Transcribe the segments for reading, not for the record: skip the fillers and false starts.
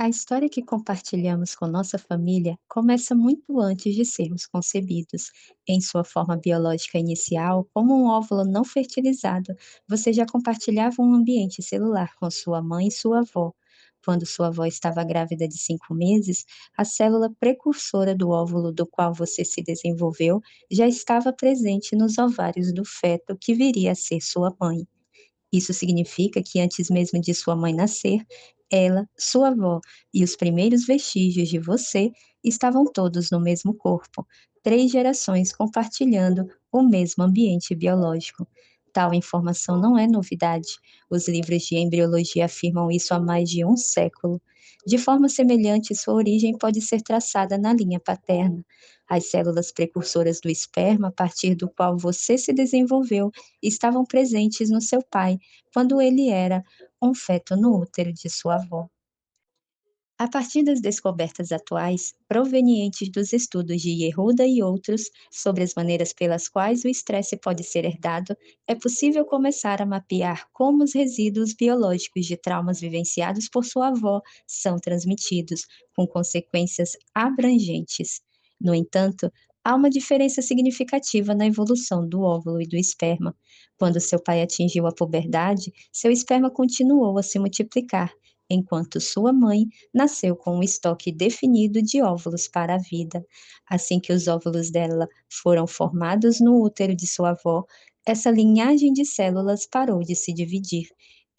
A história que compartilhamos com nossa família começa muito antes de sermos concebidos. Em sua forma biológica inicial, como um óvulo não fertilizado, você já compartilhava um ambiente celular com sua mãe e sua avó. Quando sua avó estava grávida de 5 meses, a célula precursora do óvulo do qual você se desenvolveu já estava presente nos ovários do feto que viria a ser sua mãe. Isso significa que antes mesmo de sua mãe nascer, ela, sua avó e os primeiros vestígios de você estavam todos no mesmo corpo, 3 gerações compartilhando o mesmo ambiente biológico. Tal informação não é novidade. Os livros de embriologia afirmam isso há mais de um século. De forma semelhante, sua origem pode ser traçada na linha paterna. As células precursoras do esperma, a partir do qual você se desenvolveu, estavam presentes no seu pai quando ele era um feto no útero de sua avó. A partir das descobertas atuais, provenientes dos estudos de Yehuda e outros sobre as maneiras pelas quais o estresse pode ser herdado, é possível começar a mapear como os resíduos biológicos de traumas vivenciados por sua avó são transmitidos, com consequências abrangentes. No entanto, há uma diferença significativa na evolução do óvulo e do esperma. Quando seu pai atingiu a puberdade, seu esperma continuou a se multiplicar, enquanto sua mãe nasceu com um estoque definido de óvulos para a vida. Assim que os óvulos dela foram formados no útero de sua avó, essa linhagem de células parou de se dividir.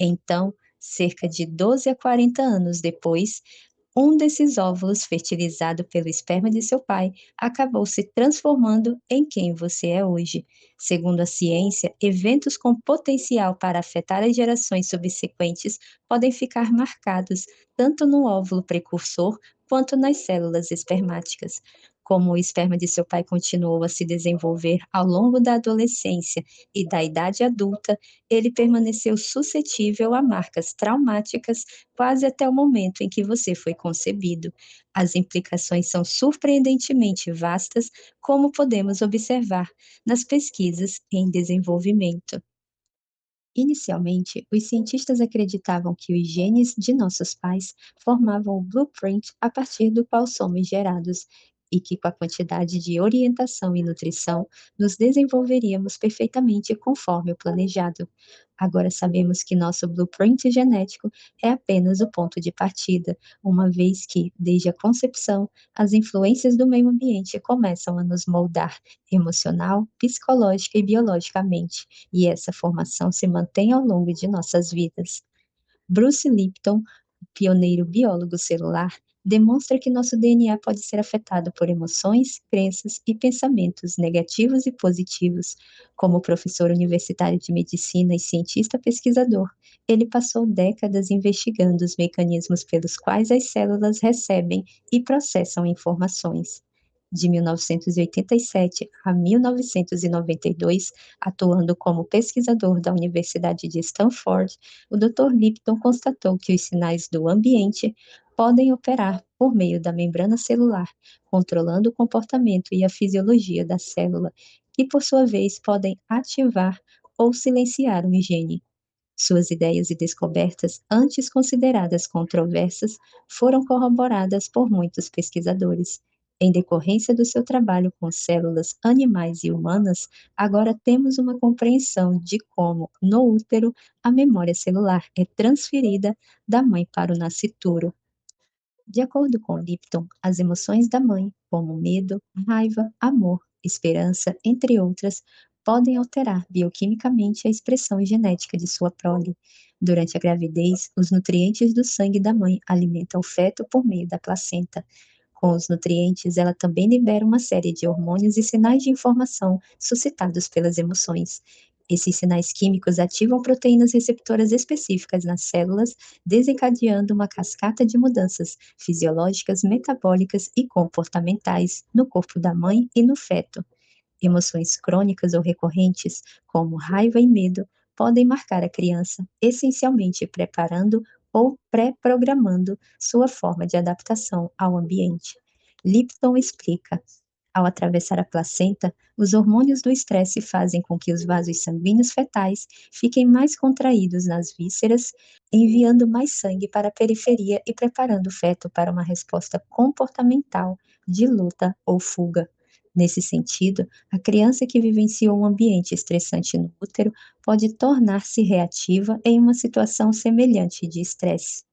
Então, cerca de 12 a 40 anos depois, um desses óvulos, fertilizado pelo esperma de seu pai, acabou se transformando em quem você é hoje. Segundo a ciência, eventos com potencial para afetar as gerações subsequentes podem ficar marcados tanto no óvulo precursor quanto nas células espermáticas. Como o esperma de seu pai continuou a se desenvolver ao longo da adolescência e da idade adulta, ele permaneceu suscetível a marcas traumáticas quase até o momento em que você foi concebido. As implicações são surpreendentemente vastas, como podemos observar nas pesquisas em desenvolvimento. Inicialmente, os cientistas acreditavam que os genes de nossos pais formavam o blueprint a partir do qual somos gerados, e que, com a quantidade de orientação e nutrição, nos desenvolveríamos perfeitamente conforme o planejado. Agora sabemos que nosso blueprint genético é apenas o ponto de partida, uma vez que, desde a concepção, as influências do meio ambiente começam a nos moldar emocional, psicológica e biologicamente, e essa formação se mantém ao longo de nossas vidas. Bruce Lipton, pioneiro biólogo celular, demonstra que nosso DNA pode ser afetado por emoções, crenças e pensamentos negativos e positivos. Como professor universitário de medicina e cientista pesquisador, ele passou décadas investigando os mecanismos pelos quais as células recebem e processam informações. De 1987 a 1992, atuando como pesquisador da Universidade de Stanford, o Dr. Lipton constatou que os sinais do ambiente podem operar por meio da membrana celular, controlando o comportamento e a fisiologia da célula, que por sua vez podem ativar ou silenciar um gene. Suas ideias e descobertas, antes consideradas controversas, foram corroboradas por muitos pesquisadores. Em decorrência do seu trabalho com células animais e humanas, agora temos uma compreensão de como, no útero, a memória celular é transferida da mãe para o nascituro. De acordo com Lipton, as emoções da mãe, como medo, raiva, amor, esperança, entre outras, podem alterar bioquimicamente a expressão genética de sua prole. Durante a gravidez, os nutrientes do sangue da mãe alimentam o feto por meio da placenta. Com os nutrientes, ela também libera uma série de hormônios e sinais de informação suscitados pelas emoções. Esses sinais químicos ativam proteínas receptoras específicas nas células, desencadeando uma cascata de mudanças fisiológicas, metabólicas e comportamentais no corpo da mãe e no feto. Emoções crônicas ou recorrentes, como raiva e medo, podem marcar a criança, essencialmente preparando ou pré-programando sua forma de adaptação ao ambiente. Lipton explica. Ao atravessar a placenta, os hormônios do estresse fazem com que os vasos sanguíneos fetais fiquem mais contraídos nas vísceras, enviando mais sangue para a periferia e preparando o feto para uma resposta comportamental de luta ou fuga. Nesse sentido, a criança que vivenciou um ambiente estressante no útero pode tornar-se reativa em uma situação semelhante de estresse.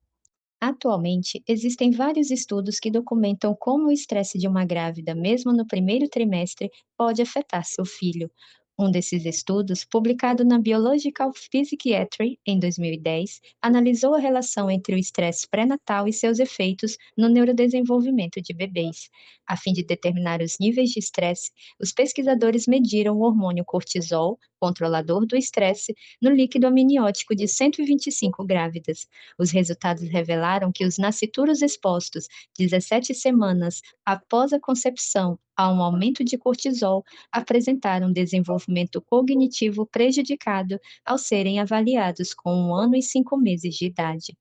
Atualmente, existem vários estudos que documentam como o estresse de uma grávida, mesmo no primeiro trimestre, pode afetar seu filho. Um desses estudos, publicado na Biological Psychiatry em 2010, analisou a relação entre o estresse pré-natal e seus efeitos no neurodesenvolvimento de bebês. A fim de determinar os níveis de estresse, os pesquisadores mediram o hormônio cortisol, controlador do estresse, no líquido amniótico de 125 grávidas. Os resultados revelaram que os nascituros expostos 17 semanas após a concepção a um aumento de cortisol apresentaram desenvolvimento cognitivo prejudicado ao serem avaliados com 1 ano e 5 meses de idade.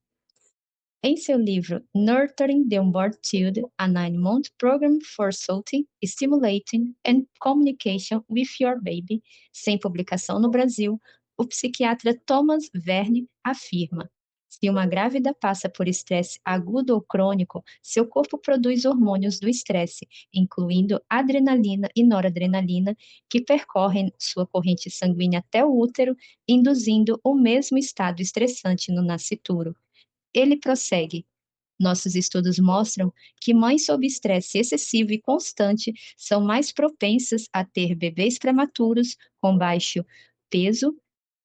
Em seu livro Nurturing the Unborn Child, a Nine-Month Program for Soothing, Stimulating and Communication with Your Baby, sem publicação no Brasil, o psiquiatra Thomas Verne afirma: se uma grávida passa por estresse agudo ou crônico, seu corpo produz hormônios do estresse, incluindo adrenalina e noradrenalina, que percorrem sua corrente sanguínea até o útero, induzindo o mesmo estado estressante no nascituro. Ele prossegue: nossos estudos mostram que mães sob estresse excessivo e constante são mais propensas a ter bebês prematuros com baixo peso,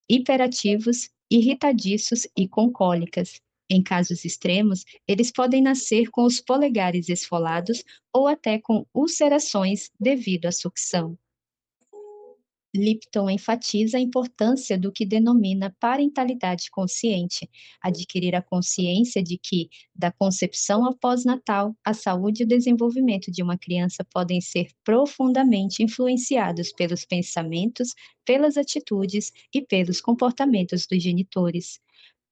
hiperativos, irritadiços e com cólicas. Em casos extremos, eles podem nascer com os polegares esfolados ou até com ulcerações devido à sucção. Lipton enfatiza a importância do que denomina parentalidade consciente, adquirir a consciência de que, da concepção ao pós-natal, a saúde e o desenvolvimento de uma criança podem ser profundamente influenciados pelos pensamentos, pelas atitudes e pelos comportamentos dos genitores.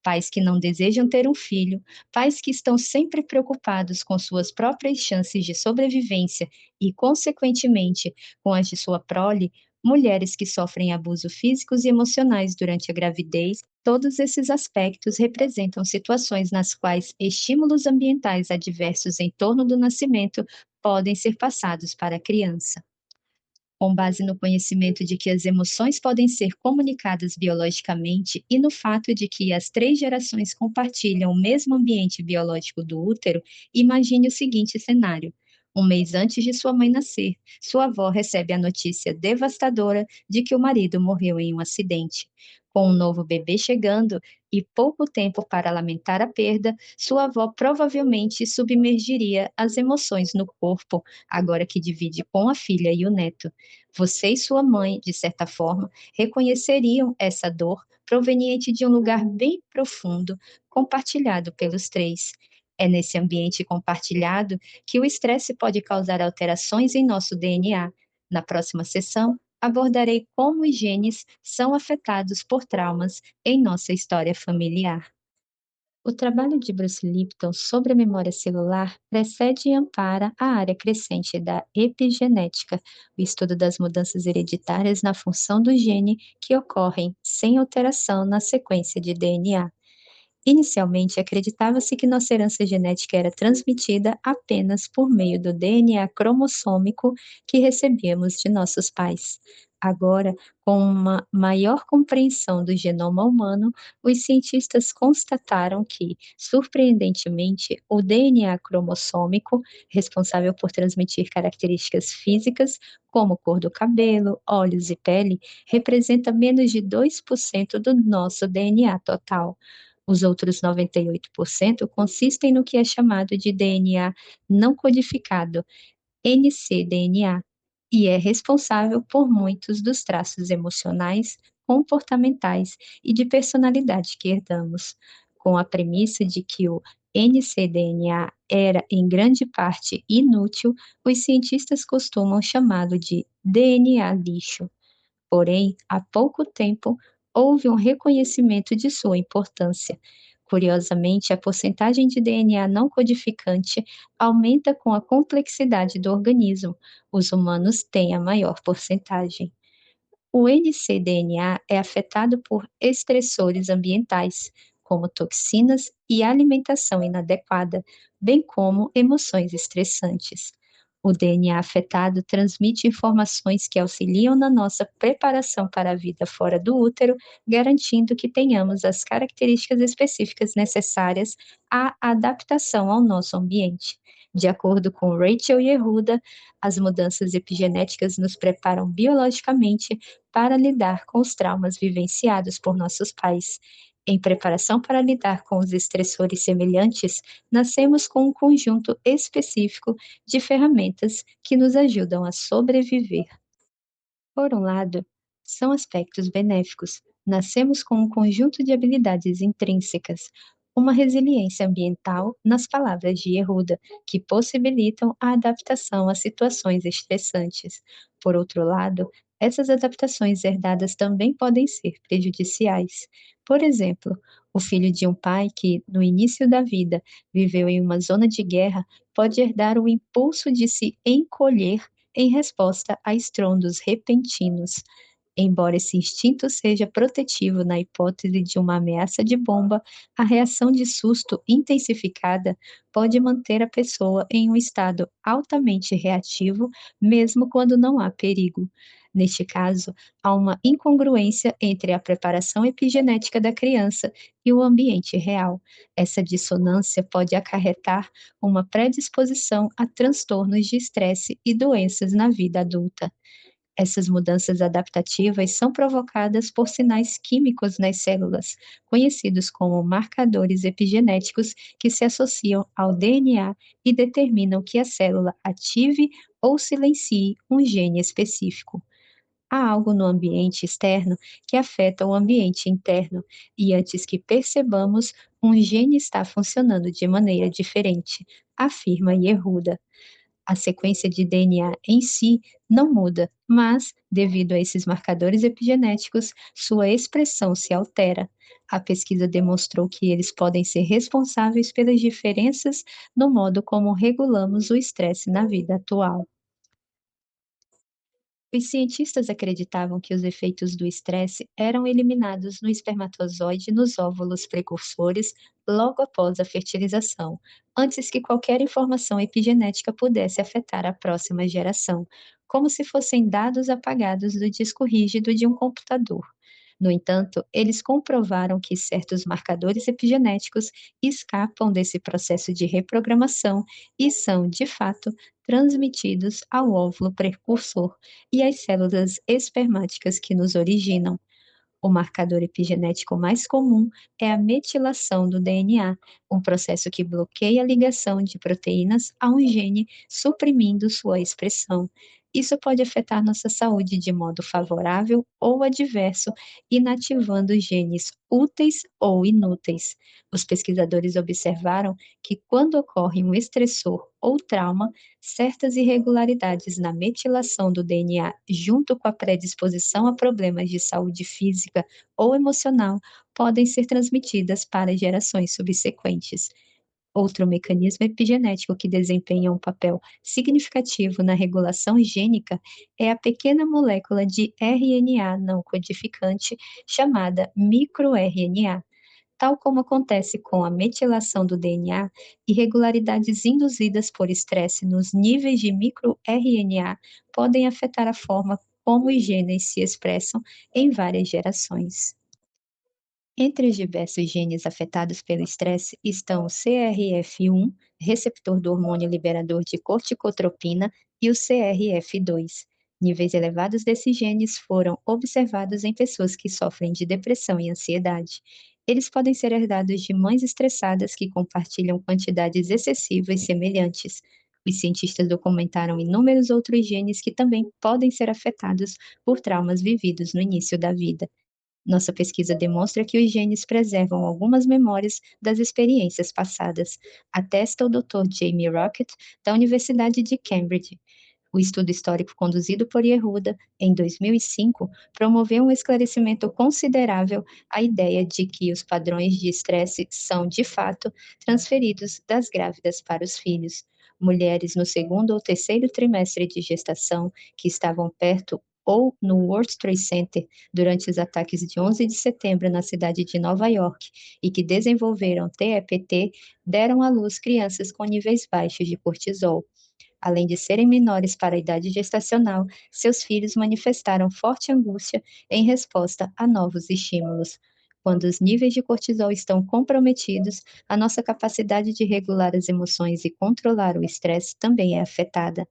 Pais que não desejam ter um filho, pais que estão sempre preocupados com suas próprias chances de sobrevivência e, consequentemente, com as de sua prole, mulheres que sofrem abusos físicos e emocionais durante a gravidez, todos esses aspectos representam situações nas quais estímulos ambientais adversos em torno do nascimento podem ser passados para a criança. Com base no conhecimento de que as emoções podem ser comunicadas biologicamente e no fato de que as 3 gerações compartilham o mesmo ambiente biológico do útero, imagine o seguinte cenário: 1 mês antes de sua mãe nascer, sua avó recebe a notícia devastadora de que o marido morreu em um acidente. Com um novo bebê chegando e pouco tempo para lamentar a perda, sua avó provavelmente submergiria as emoções no corpo, agora que divide com a filha e o neto. Você e sua mãe, de certa forma, reconheceriam essa dor proveniente de um lugar bem profundo, compartilhado pelos 3. É nesse ambiente compartilhado que o estresse pode causar alterações em nosso DNA. Na próxima sessão, abordarei como os genes são afetados por traumas em nossa história familiar. O trabalho de Bruce Lipton sobre a memória celular precede e ampara a área crescente da epigenética, o estudo das mudanças hereditárias na função do gene que ocorrem sem alteração na sequência de DNA. Inicialmente, acreditava-se que nossa herança genética era transmitida apenas por meio do DNA cromossômico que recebíamos de nossos pais. Agora, com uma maior compreensão do genoma humano, os cientistas constataram que, surpreendentemente, o DNA cromossômico, responsável por transmitir características físicas, como cor do cabelo, olhos e pele, representa menos de 2% do nosso DNA total. Os outros 98% consistem no que é chamado de DNA não codificado, ncDNA, e é responsável por muitos dos traços emocionais, comportamentais e de personalidade que herdamos. Com a premissa de que o ncDNA era em grande parte inútil, os cientistas costumam chamá-lo de DNA lixo. Porém, há pouco tempo, houve um reconhecimento de sua importância. Curiosamente, a porcentagem de DNA não codificante aumenta com a complexidade do organismo. Os humanos têm a maior porcentagem. O ncDNA é afetado por estressores ambientais, como toxinas e alimentação inadequada, bem como emoções estressantes. O DNA afetado transmite informações que auxiliam na nossa preparação para a vida fora do útero, garantindo que tenhamos as características específicas necessárias à adaptação ao nosso ambiente. De acordo com Rachel Yehuda, as mudanças epigenéticas nos preparam biologicamente para lidar com os traumas vivenciados por nossos pais. Em preparação para lidar com os estressores semelhantes, nascemos com um conjunto específico de ferramentas que nos ajudam a sobreviver. Por um lado, são aspectos benéficos. Nascemos com um conjunto de habilidades intrínsecas, uma resiliência ambiental, nas palavras de Yehuda, que possibilitam a adaptação a situações estressantes. Por outro lado, essas adaptações herdadas também podem ser prejudiciais. Por exemplo, o filho de um pai que, no início da vida, viveu em uma zona de guerra pode herdar o impulso de se encolher em resposta a estrondos repentinos. Embora esse instinto seja protetivo na hipótese de uma ameaça de bomba, a reação de susto intensificada pode manter a pessoa em um estado altamente reativo, mesmo quando não há perigo. Neste caso, há uma incongruência entre a preparação epigenética da criança e o ambiente real. Essa dissonância pode acarretar uma predisposição a transtornos de estresse e doenças na vida adulta. Essas mudanças adaptativas são provocadas por sinais químicos nas células, conhecidos como marcadores epigenéticos, que se associam ao DNA e determinam que a célula ative ou silencie um gene específico. Há algo no ambiente externo que afeta o ambiente interno, e antes que percebamos, um gene está funcionando de maneira diferente, afirma Yehuda. A sequência de DNA em si não muda, mas, devido a esses marcadores epigenéticos, sua expressão se altera. A pesquisa demonstrou que eles podem ser responsáveis pelas diferenças no modo como regulamos o estresse na vida atual. Os cientistas acreditavam que os efeitos do estresse eram eliminados no espermatozoide e nos óvulos precursores logo após a fertilização, antes que qualquer informação epigenética pudesse afetar a próxima geração, como se fossem dados apagados do disco rígido de um computador. No entanto, eles comprovaram que certos marcadores epigenéticos escapam desse processo de reprogramação e são, de fato, transmitidos ao óvulo precursor e às células espermáticas que nos originam. O marcador epigenético mais comum é a metilação do DNA, um processo que bloqueia a ligação de proteínas a um gene, suprimindo sua expressão. Isso pode afetar nossa saúde de modo favorável ou adverso, inativando genes úteis ou inúteis. Os pesquisadores observaram que, quando ocorre um estressor ou trauma, certas irregularidades na metilação do DNA, junto com a predisposição a problemas de saúde física ou emocional, podem ser transmitidas para gerações subsequentes. Outro mecanismo epigenético que desempenha um papel significativo na regulação gênica é a pequena molécula de RNA não codificante chamada microRNA. Tal como acontece com a metilação do DNA, irregularidades induzidas por estresse nos níveis de microRNA podem afetar a forma como os genes se expressam em várias gerações. Entre os diversos genes afetados pelo estresse estão o CRF1, receptor do hormônio liberador de corticotropina, e o CRF2. Níveis elevados desses genes foram observados em pessoas que sofrem de depressão e ansiedade. Eles podem ser herdados de mães estressadas que compartilham quantidades excessivas semelhantes. Os cientistas documentaram inúmeros outros genes que também podem ser afetados por traumas vividos no início da vida. Nossa pesquisa demonstra que os genes preservam algumas memórias das experiências passadas, atesta o Dr. Jamie Rocket, da Universidade de Cambridge. O estudo histórico conduzido por Yehuda, em 2005, promoveu um esclarecimento considerável à ideia de que os padrões de estresse são, de fato, transferidos das grávidas para os filhos. Mulheres no segundo ou terceiro trimestre de gestação que estavam perto ou no World Trade Center durante os ataques de 11 de setembro na cidade de Nova York e que desenvolveram TEPT deram à luz crianças com níveis baixos de cortisol. Além de serem menores para a idade gestacional, seus filhos manifestaram forte angústia em resposta a novos estímulos. Quando os níveis de cortisol estão comprometidos, a nossa capacidade de regular as emoções e controlar o estresse também é afetada.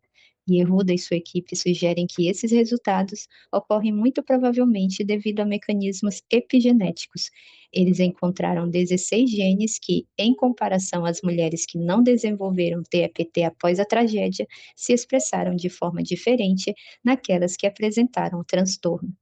Yehuda e sua equipe sugerem que esses resultados ocorrem muito provavelmente devido a mecanismos epigenéticos. Eles encontraram 16 genes que, em comparação às mulheres que não desenvolveram TEPT após a tragédia, se expressaram de forma diferente naquelas que apresentaram o transtorno.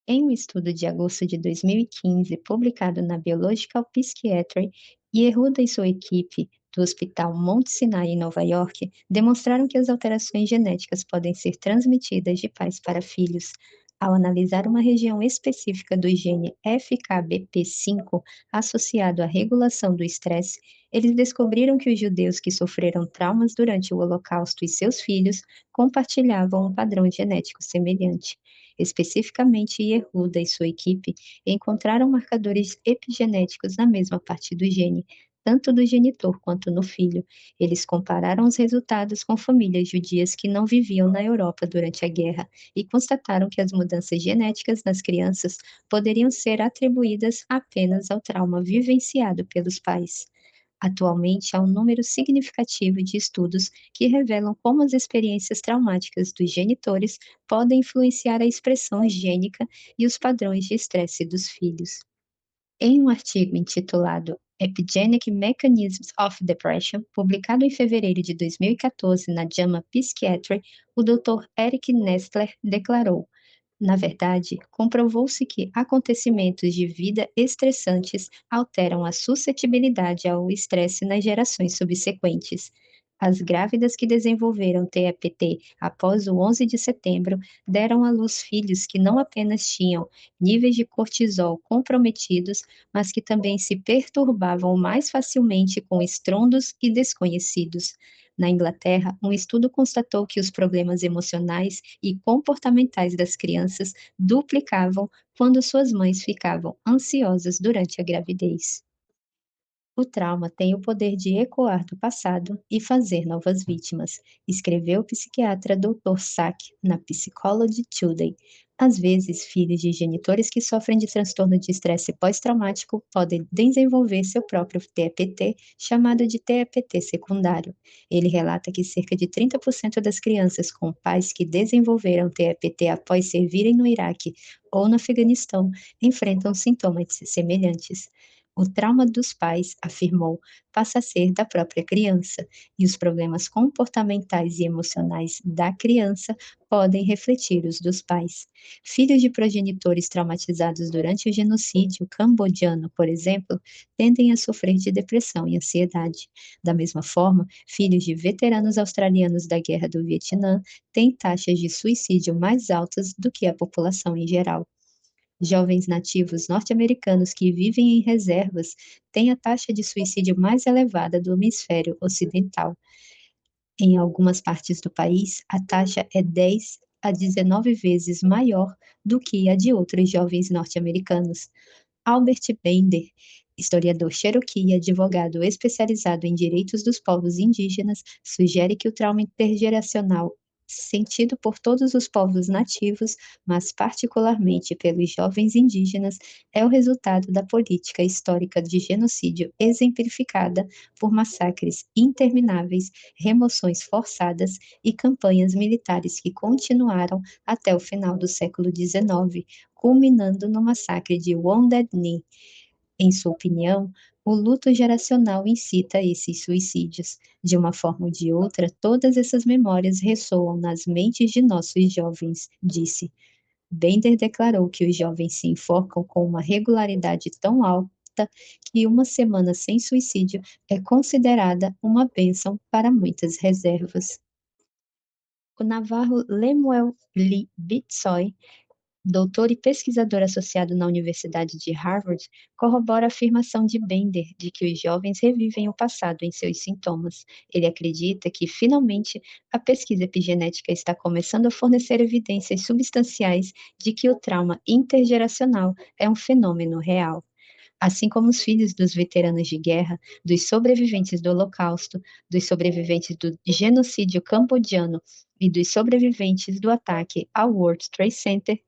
Em um estudo de agosto de 2015, publicado na Biological Psychiatry, Yehuda e sua equipe do Hospital Mount Sinai, em Nova York, demonstraram que as alterações genéticas podem ser transmitidas de pais para filhos. Ao analisar uma região específica do gene FKBP5 associado à regulação do estresse, eles descobriram que os judeus que sofreram traumas durante o Holocausto e seus filhos compartilhavam um padrão genético semelhante. Especificamente, Yehuda e sua equipe encontraram marcadores epigenéticos na mesma parte do gene, tanto do genitor quanto no filho. Eles compararam os resultados com famílias judias que não viviam na Europa durante a guerra e constataram que as mudanças genéticas nas crianças poderiam ser atribuídas apenas ao trauma vivenciado pelos pais. Atualmente, há um número significativo de estudos que revelam como as experiências traumáticas dos genitores podem influenciar a expressão gênica e os padrões de estresse dos filhos. Em um artigo intitulado Epigenetic Mechanisms of Depression, publicado em fevereiro de 2014 na JAMA Psychiatry, o Dr. Eric Nestler declarou: na verdade, comprovou-se que acontecimentos de vida estressantes alteram a suscetibilidade ao estresse nas gerações subsequentes. As grávidas que desenvolveram TEPT após o 11 de setembro deram à luz filhos que não apenas tinham níveis de cortisol comprometidos, mas que também se perturbavam mais facilmente com estrondos e desconhecidos. Na Inglaterra, um estudo constatou que os problemas emocionais e comportamentais das crianças duplicavam quando suas mães ficavam ansiosas durante a gravidez. O trauma tem o poder de ecoar do passado e fazer novas vítimas, escreveu o psiquiatra Dr. Sack na Psychology Today. Às vezes, filhos de genitores que sofrem de transtorno de estresse pós-traumático podem desenvolver seu próprio TEPT, chamado de TEPT secundário. Ele relata que cerca de 30% das crianças com pais que desenvolveram TEPT após servirem no Iraque ou no Afeganistão enfrentam sintomas semelhantes. O trauma dos pais, afirmou, passa a ser da própria criança, e os problemas comportamentais e emocionais da criança podem refletir os dos pais. Filhos de progenitores traumatizados durante o genocídio cambodiano, por exemplo, tendem a sofrer de depressão e ansiedade. Da mesma forma, filhos de veteranos australianos da Guerra do Vietnã têm taxas de suicídio mais altas do que a população em geral. Jovens nativos norte-americanos que vivem em reservas têm a taxa de suicídio mais elevada do hemisfério ocidental. Em algumas partes do país, a taxa é 10 a 19 vezes maior do que a de outros jovens norte-americanos. Albert Bender, historiador cherokee e advogado especializado em direitos dos povos indígenas, sugere que o trauma intergeracional sentido por todos os povos nativos, mas particularmente pelos jovens indígenas, é o resultado da política histórica de genocídio exemplificada por massacres intermináveis, remoções forçadas e campanhas militares que continuaram até o final do século XIX, culminando no massacre de Wounded Knee. Em sua opinião, o luto geracional incita esses suicídios. De uma forma ou de outra, todas essas memórias ressoam nas mentes de nossos jovens, disse. Bender declarou que os jovens se enforcam com uma regularidade tão alta que uma semana sem suicídio é considerada uma bênção para muitas reservas. O Navarro Lemuel Bitsoy, doutor e pesquisador associado na Universidade de Harvard, corrobora a afirmação de Bender de que os jovens revivem o passado em seus sintomas. Ele acredita que, finalmente, a pesquisa epigenética está começando a fornecer evidências substanciais de que o trauma intergeracional é um fenômeno real. Assim como os filhos dos veteranos de guerra, dos sobreviventes do Holocausto, dos sobreviventes do genocídio cambodiano e dos sobreviventes do ataque ao World Trade Center,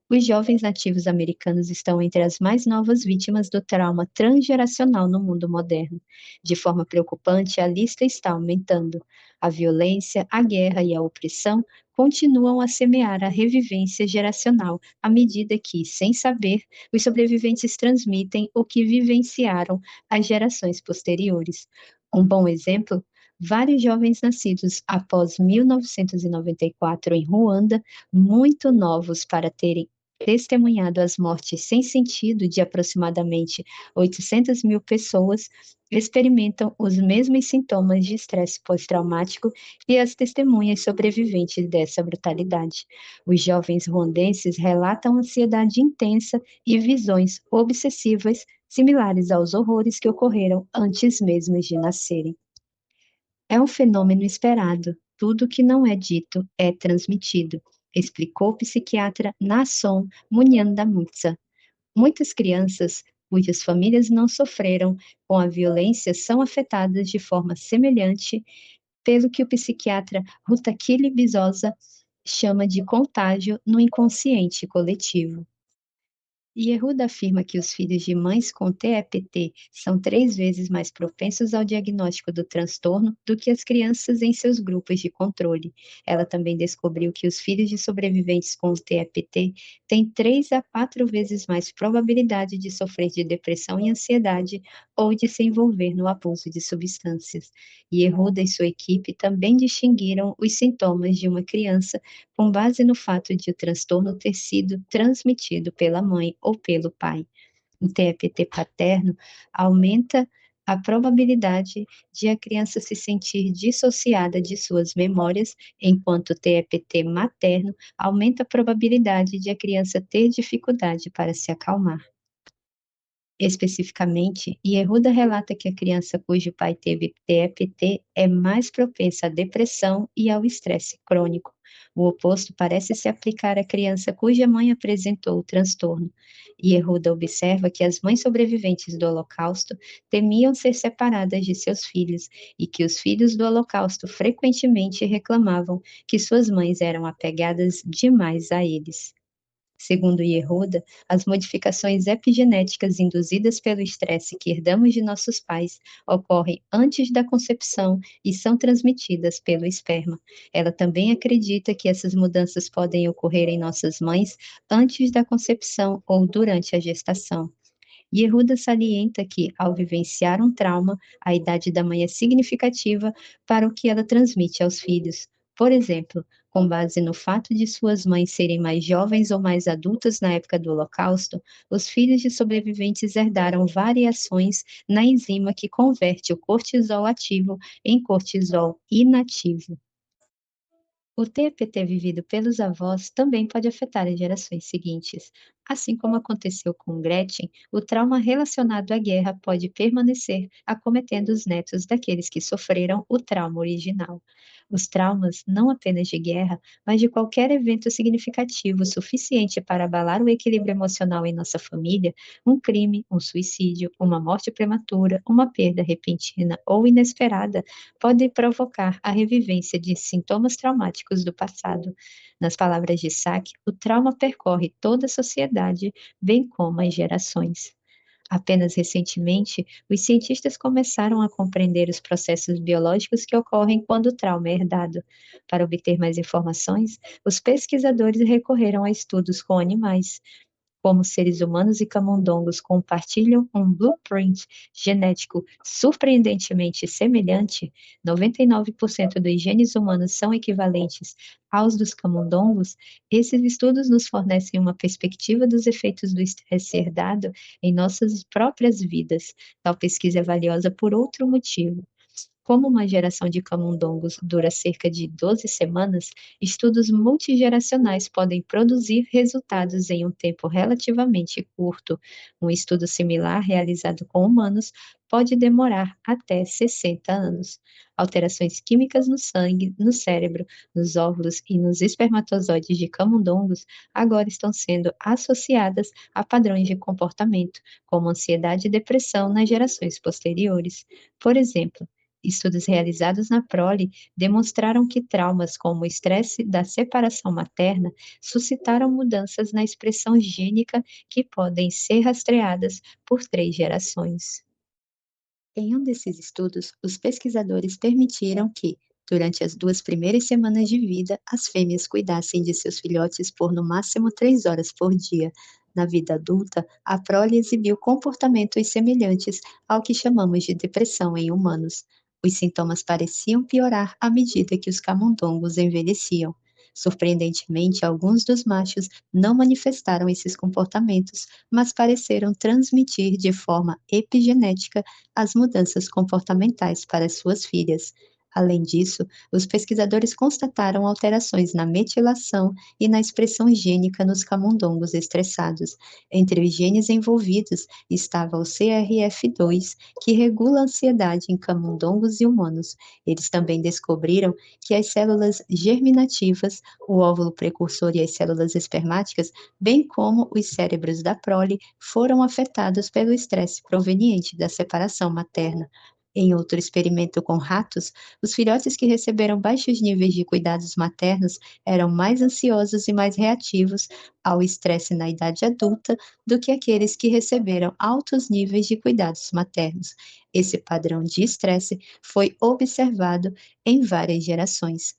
os jovens nativos americanos estão entre as mais novas vítimas do trauma transgeracional no mundo moderno. De forma preocupante, a lista está aumentando. A violência, a guerra e a opressão continuam a semear a revivência geracional à medida que, sem saber, os sobreviventes transmitem o que vivenciaram às gerações posteriores. Um bom exemplo: vários jovens nascidos após 1994 em Ruanda, muito novos para terem testemunhado as mortes sem sentido de aproximadamente 800 mil pessoas, experimentam os mesmos sintomas de estresse pós-traumático e as testemunhas sobreviventes dessa brutalidade. Os jovens ruandenses relatam ansiedade intensa e visões obsessivas similares aos horrores que ocorreram antes mesmo de nascerem. É um fenômeno esperado. Tudo que não é dito é transmitido, explicou o psiquiatra Naasson Munyandamutsa. Muitas crianças cujas famílias não sofreram com a violência são afetadas de forma semelhante pelo que o psiquiatra Rutakili Bizosa chama de contágio no inconsciente coletivo. Yehuda afirma que os filhos de mães com TEPT são 3 vezes mais propensos ao diagnóstico do transtorno do que as crianças em seus grupos de controle. Ela também descobriu que os filhos de sobreviventes com TEPT têm 3 a 4 vezes mais probabilidade de sofrer de depressão e ansiedade ou de se envolver no abuso de substâncias. Yehuda e sua equipe também distinguiram os sintomas de uma criança com base no fato de o transtorno ter sido transmitido pela mãe ou pelo pai. O TEPT paterno aumenta a probabilidade de a criança se sentir dissociada de suas memórias, enquanto o TEPT materno aumenta a probabilidade de a criança ter dificuldade para se acalmar. Especificamente, Yehuda relata que a criança cujo pai teve TEPT é mais propensa à depressão e ao estresse crônico. O oposto parece se aplicar à criança cuja mãe apresentou o transtorno. Yehuda observa que as mães sobreviventes do Holocausto temiam ser separadas de seus filhos e que os filhos do Holocausto frequentemente reclamavam que suas mães eram apegadas demais a eles. Segundo Yehuda, as modificações epigenéticas induzidas pelo estresse que herdamos de nossos pais ocorrem antes da concepção e são transmitidas pelo esperma. Ela também acredita que essas mudanças podem ocorrer em nossas mães antes da concepção ou durante a gestação. Yehuda salienta que, ao vivenciar um trauma, a idade da mãe é significativa para o que ela transmite aos filhos. Por exemplo, com base no fato de suas mães serem mais jovens ou mais adultas na época do Holocausto, os filhos de sobreviventes herdaram variações na enzima que converte o cortisol ativo em cortisol inativo. O TPT vivido pelos avós também pode afetar as gerações seguintes. Assim como aconteceu com Gretchen, o trauma relacionado à guerra pode permanecer acometendo os netos daqueles que sofreram o trauma original. Os traumas, não apenas de guerra, mas de qualquer evento significativo suficiente para abalar o equilíbrio emocional em nossa família, um crime, um suicídio, uma morte prematura, uma perda repentina ou inesperada, podem provocar a revivência de sintomas traumáticos do passado. Nas palavras de Sack, o trauma percorre toda a sociedade, bem como as gerações. Apenas recentemente, os cientistas começaram a compreender os processos biológicos que ocorrem quando o trauma é herdado. Para obter mais informações, os pesquisadores recorreram a estudos com animais. Como seres humanos e camundongos compartilham um blueprint genético surpreendentemente semelhante, 99% dos genes humanos são equivalentes aos dos camundongos, esses estudos nos fornecem uma perspectiva dos efeitos do estresse herdado em nossas próprias vidas. Tal pesquisa é valiosa por outro motivo. Como uma geração de camundongos dura cerca de 12 semanas, estudos multigeracionais podem produzir resultados em um tempo relativamente curto. Um estudo similar realizado com humanos pode demorar até 60 anos. Alterações químicas no sangue, no cérebro, nos óvulos e nos espermatozoides de camundongos agora estão sendo associadas a padrões de comportamento, como ansiedade e depressão nas gerações posteriores. Por exemplo, estudos realizados na prole demonstraram que traumas como o estresse da separação materna suscitaram mudanças na expressão gênica que podem ser rastreadas por 3 gerações. Em um desses estudos, os pesquisadores permitiram que, durante as 2 primeiras semanas de vida, as fêmeas cuidassem de seus filhotes por no máximo 3 horas por dia. Na vida adulta, a prole exibiu comportamentos semelhantes ao que chamamos de depressão em humanos. Os sintomas pareciam piorar à medida que os camundongos envelheciam. Surpreendentemente, alguns dos machos não manifestaram esses comportamentos, mas pareceram transmitir de forma epigenética as mudanças comportamentais para suas filhas. Além disso, os pesquisadores constataram alterações na metilação e na expressão gênica nos camundongos estressados. Entre os genes envolvidos estava o CRF2, que regula a ansiedade em camundongos e humanos. Eles também descobriram que as células germinativas, o óvulo precursor e as células espermáticas, bem como os cérebros da prole, foram afetados pelo estresse proveniente da separação materna. Em outro experimento com ratos, os filhotes que receberam baixos níveis de cuidados maternos eram mais ansiosos e mais reativos ao estresse na idade adulta do que aqueles que receberam altos níveis de cuidados maternos. Esse padrão de estresse foi observado em várias gerações.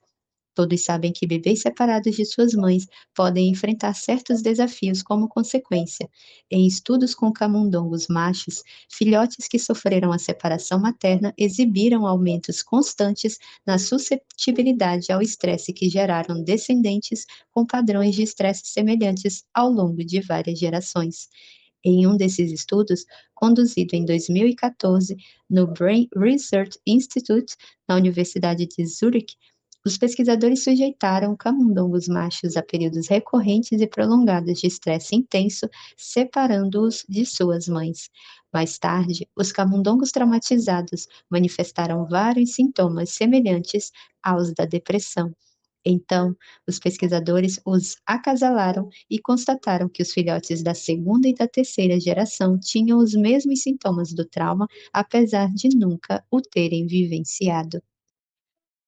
Todos sabem que bebês separados de suas mães podem enfrentar certos desafios como consequência. Em estudos com camundongos machos, filhotes que sofreram a separação materna exibiram aumentos constantes na susceptibilidade ao estresse que geraram descendentes com padrões de estresse semelhantes ao longo de várias gerações. Em um desses estudos, conduzido em 2014 no Brain Research Institute, na Universidade de Zurich, os pesquisadores sujeitaram camundongos machos a períodos recorrentes e prolongados de estresse intenso, separando-os de suas mães. Mais tarde, os camundongos traumatizados manifestaram vários sintomas semelhantes aos da depressão. Então, os pesquisadores os acasalaram e constataram que os filhotes da segunda e da terceira geração tinham os mesmos sintomas do trauma, apesar de nunca o terem vivenciado.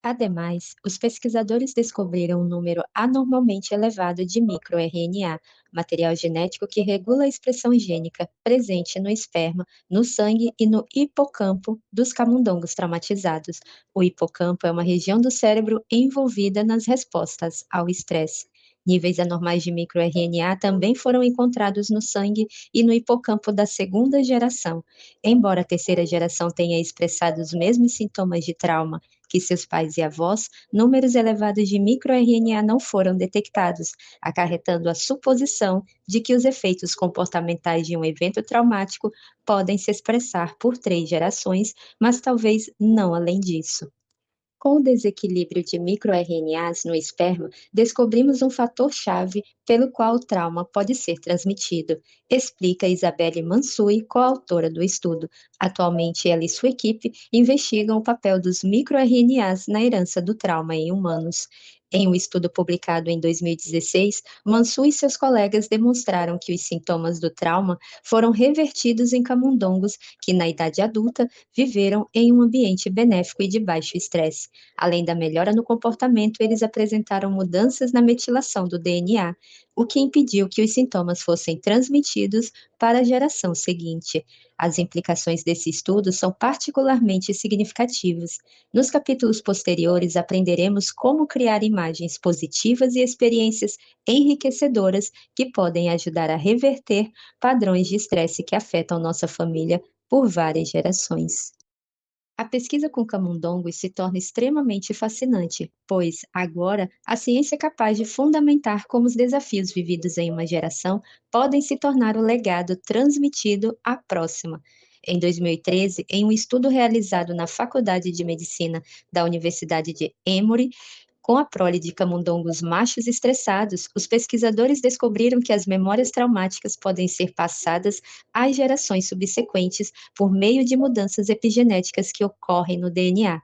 Ademais, os pesquisadores descobriram um número anormalmente elevado de microRNA, material genético que regula a expressão gênica presente no esperma, no sangue e no hipocampo dos camundongos traumatizados. O hipocampo é uma região do cérebro envolvida nas respostas ao estresse. Níveis anormais de microRNA também foram encontrados no sangue e no hipocampo da segunda geração. Embora a terceira geração tenha expressado os mesmos sintomas de trauma que seus pais e avós, números elevados de microRNA não foram detectados, acarretando a suposição de que os efeitos comportamentais de um evento traumático podem se expressar por 3 gerações, mas talvez não além disso. Com o desequilíbrio de microRNAs no esperma, descobrimos um fator-chave pelo qual o trauma pode ser transmitido, explica Isabelle Mansui, coautora do estudo. Atualmente, ela e sua equipe investigam o papel dos microRNAs na herança do trauma em humanos. Em um estudo publicado em 2016, Mansui e seus colegas demonstraram que os sintomas do trauma foram revertidos em camundongos que, na idade adulta, viveram em um ambiente benéfico e de baixo estresse. Além da melhora no comportamento, eles apresentaram mudanças na metilação do DNA, o que impediu que os sintomas fossem transmitidos para a geração seguinte. As implicações desse estudo são particularmente significativas. Nos capítulos posteriores, aprenderemos como criar imagens positivas e experiências enriquecedoras que podem ajudar a reverter padrões de estresse que afetam nossa família por várias gerações. A pesquisa com camundongos se torna extremamente fascinante, pois, agora, a ciência é capaz de fundamentar como os desafios vividos em uma geração podem se tornar o legado transmitido à próxima. Em 2013, em um estudo realizado na Faculdade de Medicina da Universidade de Emory, com a prole de camundongos machos estressados, os pesquisadores descobriram que as memórias traumáticas podem ser passadas às gerações subsequentes por meio de mudanças epigenéticas que ocorrem no DNA.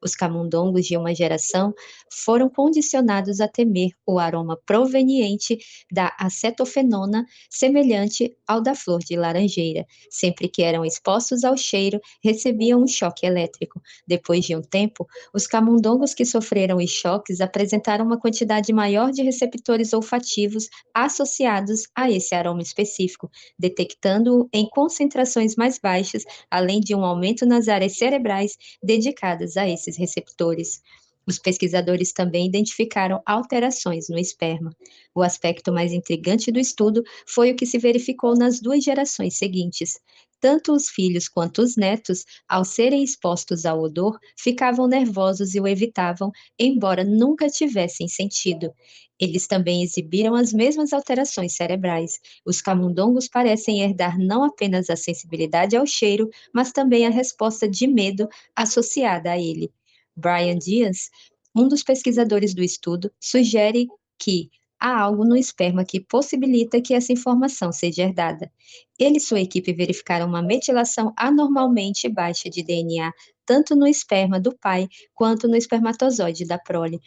Os camundongos de uma geração foram condicionados a temer o aroma proveniente da acetofenona, semelhante ao da flor de laranjeira. Sempre que eram expostos ao cheiro, recebiam um choque elétrico. Depois de um tempo, os camundongos que sofreram os choques apresentaram uma quantidade maior de receptores olfativos associados a esse aroma específico, detectando-o em concentrações mais baixas, além de um aumento nas áreas cerebrais dedicadas a esses receptores. Os pesquisadores também identificaram alterações no esperma. O aspecto mais intrigante do estudo foi o que se verificou nas duas gerações seguintes. Tanto os filhos quanto os netos, ao serem expostos ao odor, ficavam nervosos e o evitavam, embora nunca tivessem sentido. Eles também exibiram as mesmas alterações cerebrais. Os camundongos parecem herdar não apenas a sensibilidade ao cheiro, mas também a resposta de medo associada a ele. Brian Dias, um dos pesquisadores do estudo, sugere que há algo no esperma que possibilita que essa informação seja herdada. Ele e sua equipe verificaram uma metilação anormalmente baixa de DNA, tanto no esperma do pai quanto no espermatozoide da prole.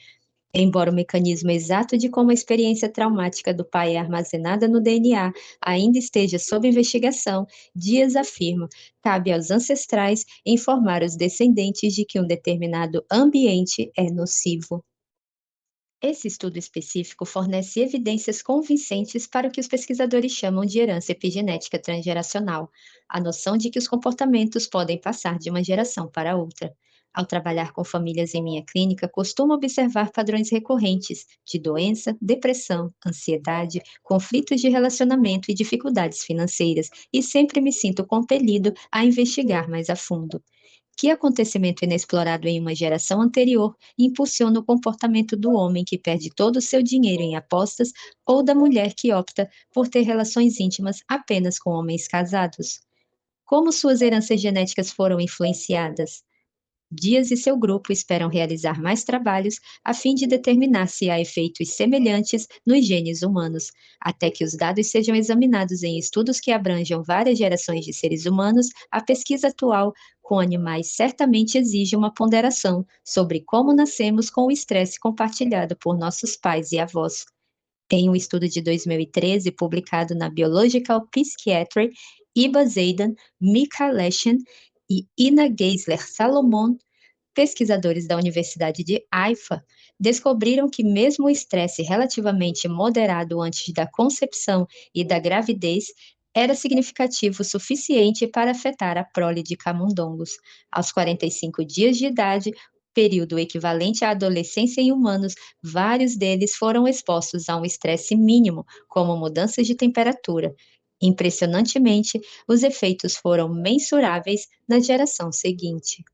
Embora o mecanismo exato de como a experiência traumática do pai é armazenada no DNA ainda esteja sob investigação, Dias afirma: cabe aos ancestrais informar os descendentes de que um determinado ambiente é nocivo. Esse estudo específico fornece evidências convincentes para o que os pesquisadores chamam de herança epigenética transgeracional, a noção de que os comportamentos podem passar de uma geração para outra. Ao trabalhar com famílias em minha clínica, costumo observar padrões recorrentes de doença, depressão, ansiedade, conflitos de relacionamento e dificuldades financeiras, e sempre me sinto compelido a investigar mais a fundo. Que acontecimento inexplorado em uma geração anterior impulsiona o comportamento do homem que perde todo o seu dinheiro em apostas ou da mulher que opta por ter relações íntimas apenas com homens casados? Como suas heranças genéticas foram influenciadas? Dias e seu grupo esperam realizar mais trabalhos a fim de determinar se há efeitos semelhantes nos genes humanos. Até que os dados sejam examinados em estudos que abranjam várias gerações de seres humanos, a pesquisa atual com animais certamente exige uma ponderação sobre como nascemos com o estresse compartilhado por nossos pais e avós. Em um estudo de 2013, publicado na Biological Psychiatry, Iba Zeidan, Mika Leshen e Ina Geisler-Salomon, pesquisadores da Universidade de Haifa, descobriram que mesmo o estresse relativamente moderado antes da concepção e da gravidez era significativo o suficiente para afetar a prole de camundongos. Aos 45 dias de idade, período equivalente à adolescência em humanos, vários deles foram expostos a um estresse mínimo, como mudanças de temperatura. Impressionantemente, os efeitos foram mensuráveis na geração seguinte.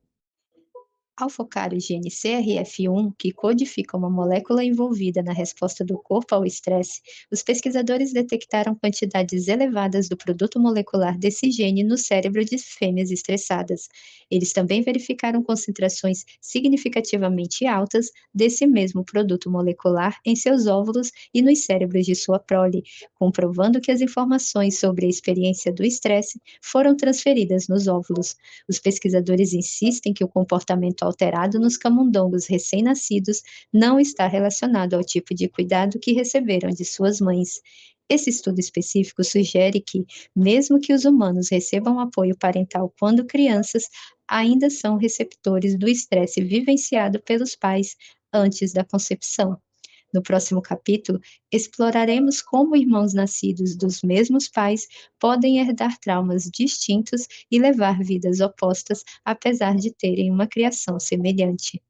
Ao focar o gene CRF1, que codifica uma molécula envolvida na resposta do corpo ao estresse, os pesquisadores detectaram quantidades elevadas do produto molecular desse gene no cérebro de fêmeas estressadas. Eles também verificaram concentrações significativamente altas desse mesmo produto molecular em seus óvulos e nos cérebros de sua prole, comprovando que as informações sobre a experiência do estresse foram transferidas nos óvulos. Os pesquisadores insistem que o comportamento alterado nos camundongos recém-nascidos não está relacionado ao tipo de cuidado que receberam de suas mães. Esse estudo específico sugere que, mesmo que os humanos recebam apoio parental quando crianças, ainda são receptores do estresse vivenciado pelos pais antes da concepção. No próximo capítulo, exploraremos como irmãos nascidos dos mesmos pais podem herdar traumas distintos e levar vidas opostas, apesar de terem uma criação semelhante.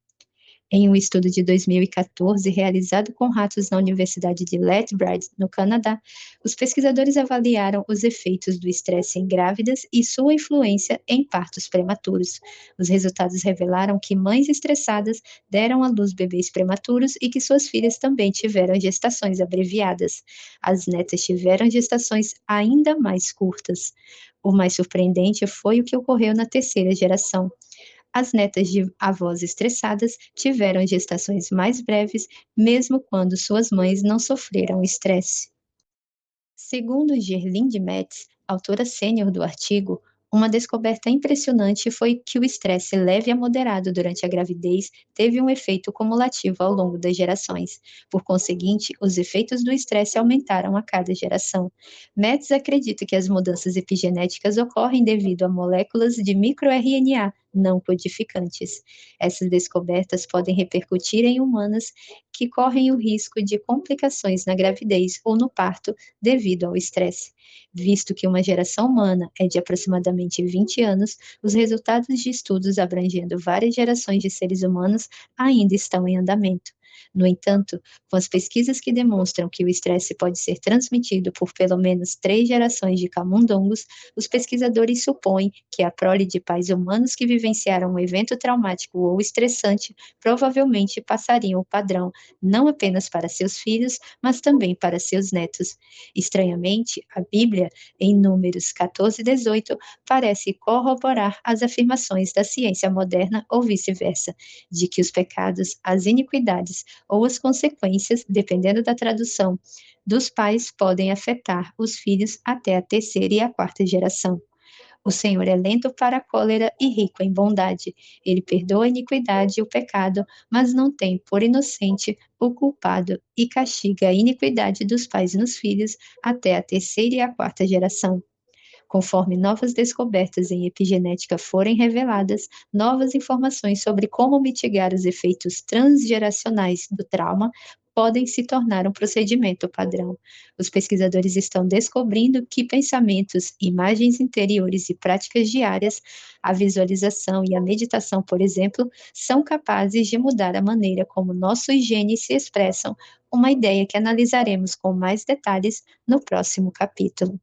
Em um estudo de 2014, realizado com ratos na Universidade de Lethbridge, no Canadá, os pesquisadores avaliaram os efeitos do estresse em grávidas e sua influência em partos prematuros. Os resultados revelaram que mães estressadas deram à luz bebês prematuros e que suas filhas também tiveram gestações abreviadas. As netas tiveram gestações ainda mais curtas. O mais surpreendente foi o que ocorreu na terceira geração. As netas de avós estressadas tiveram gestações mais breves, mesmo quando suas mães não sofreram estresse. Segundo Gerlinde Metz, autora sênior do artigo, uma descoberta impressionante foi que o estresse leve a moderado durante a gravidez teve um efeito cumulativo ao longo das gerações. Por conseguinte, os efeitos do estresse aumentaram a cada geração. Metz acredita que as mudanças epigenéticas ocorrem devido a moléculas de microRNA não codificantes. Essas descobertas podem repercutir em humanas que correm o risco de complicações na gravidez ou no parto devido ao estresse. Visto que uma geração humana é de aproximadamente 20 anos, os resultados de estudos abrangendo várias gerações de seres humanos ainda estão em andamento. No entanto, com as pesquisas que demonstram que o estresse pode ser transmitido por pelo menos 3 gerações de camundongos, os pesquisadores supõem que a prole de pais humanos que vivenciaram um evento traumático ou estressante provavelmente passariam o padrão não apenas para seus filhos, mas também para seus netos. Estranhamente, a Bíblia, em Números 14 e 18, parece corroborar as afirmações da ciência moderna ou vice-versa, de que os pecados, as iniquidades ou as consequências, dependendo da tradução, dos pais podem afetar os filhos até a terceira e a quarta geração. O Senhor é lento para a cólera e rico em bondade. Ele perdoa a iniquidade e o pecado, mas não tem por inocente o culpado e castiga a iniquidade dos pais nos filhos até a terceira e a quarta geração. Conforme novas descobertas em epigenética forem reveladas, novas informações sobre como mitigar os efeitos transgeracionais do trauma podem se tornar um procedimento padrão. Os pesquisadores estão descobrindo que pensamentos, imagens interiores e práticas diárias, a visualização e a meditação, por exemplo, são capazes de mudar a maneira como nossos genes se expressam, uma ideia que analisaremos com mais detalhes no próximo capítulo.